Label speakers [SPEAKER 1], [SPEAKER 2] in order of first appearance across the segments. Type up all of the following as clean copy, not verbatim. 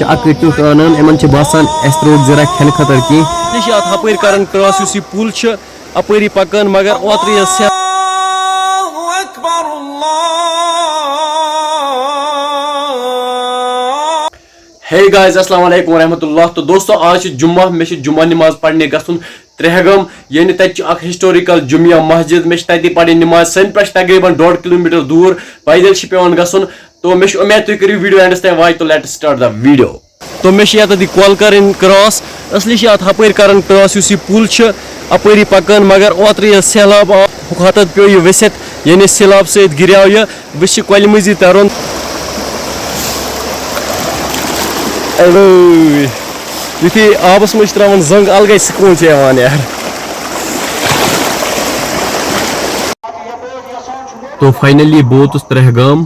[SPEAKER 1] अक टुक आनान यमन बासान अस त्रोक जरा खेन खतर की हपर कर क्रॉस यह पुल अपरी पकान मगर ओत्र हे गाइस अस्सलाम वालेकुम रहमतुल्लाह। तो दोस्तों आज जुम्मा मे जुम्मा नमाज पढ़ने गसुन त्रेहगम यानी तक हिस्टोरिकल जुमिया मस्जिद मे तति पढ़ नमाज सन पे तकरीबन 1.5 किलोमीटर दूर पैदल पेवान गसुन। तो मे उम्मीद तुम करो वीडियो एंडस तक वाच। तो लेट स्टार्ट द वीडियो। तो मे कॉल कर क्रॉस असली हपर कर क्रॉस इस पुल अपरी पकान मगर ओत्र सैलाब हत पे यह वसित यानी सैलाब सत गिराव यह वह कल मजी तरन युथी आबस मज त्रावन जंग अलग सुकून यार। तो फाइनली बहुत त्रेहगाम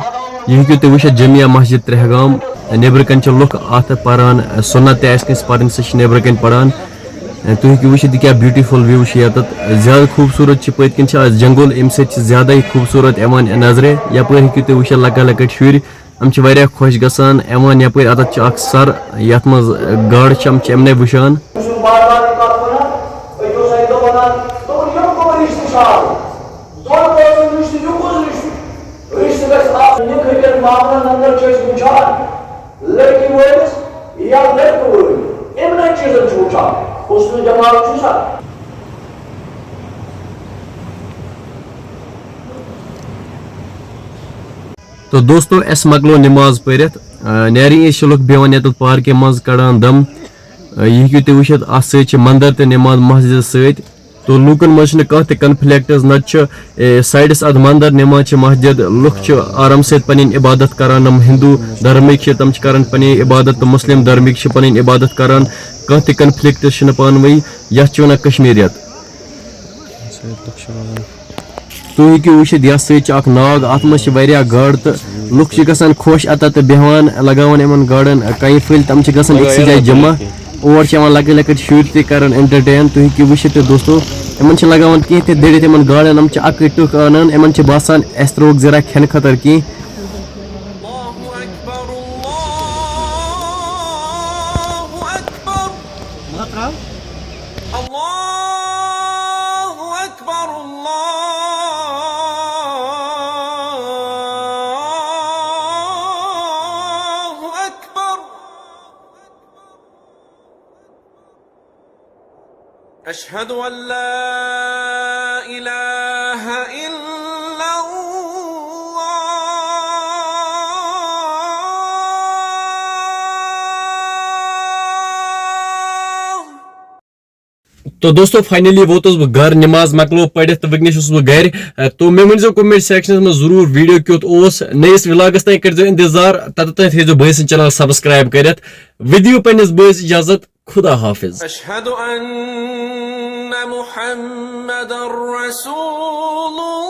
[SPEAKER 1] यह हेकू तुम वुचित जमिया मस्जिद त्रेहगाम नेबर कन लुक अत पारान सुन्नत पान सह नेबर कन पढ़ान। तुम हेकू वुचित क्या ब्यूटीफुल व्यू यत ज्यादा खूबसूरत पतकन जंगल अम ज्यादा खूबसूरत नजरे यपर हेकू तुम वुचित लकट लकट शुर हम खुश गसान यपर अत सर यथ मज गाड़ अमने वुचान। तो दोस्तों अस मकलो नमाज पढ़ित नारी लुक बेवान ये पार्क मज कड़ान दम यह हेकू तुम वुचित अत मंदिर तो नमाज मस्जिद सत। तो लूकन मज कह कन्फ्लिक्टस नत साइडस अद मंदिर नमाज मस्जिद लुक आराम से पन इबादत करान। नम हिंदू धर्मिक तम करान पन इबादत तो मुस्लिम धर्मिक पन इबादत करान कह कन्फ्लिक्टस पान वही यथ वन कश्मीरियत। तुम हेकू वुचित यथ सक नाग अत मज गाड़ तो लुक गसान खुश अत बेहान लगान इन गाड़न कई फल तम गसान एक जाए जमा और लकट लकट शुर तरान एंटरटेन। तुम हेकू वुचित दोस्तों इन लगान कह दड़ित इन गाड़न हम अक टुक आनान इन बासान अस त्रोक जरा खेन खतर की।
[SPEAKER 2] अशहदु अल्ला इलाहा इल्लल्लाह।
[SPEAKER 1] तो दोस्तों फाइनली वोतुस बह घर नमाज मकलो पढ़ तो वनस बह घर। तो मे वन कमेंट सेक्शन में जरूर वीडियो क्युत नयस व्लॉगस तक कर इंतजार तत थो भाई सन चैनल सब्सक्राइब कर विदियो पन्निस भाईस इजाजत। खुदा हाफिज।
[SPEAKER 2] अशहदु अन्ना मुहम्मदर रसूलुल्लाह।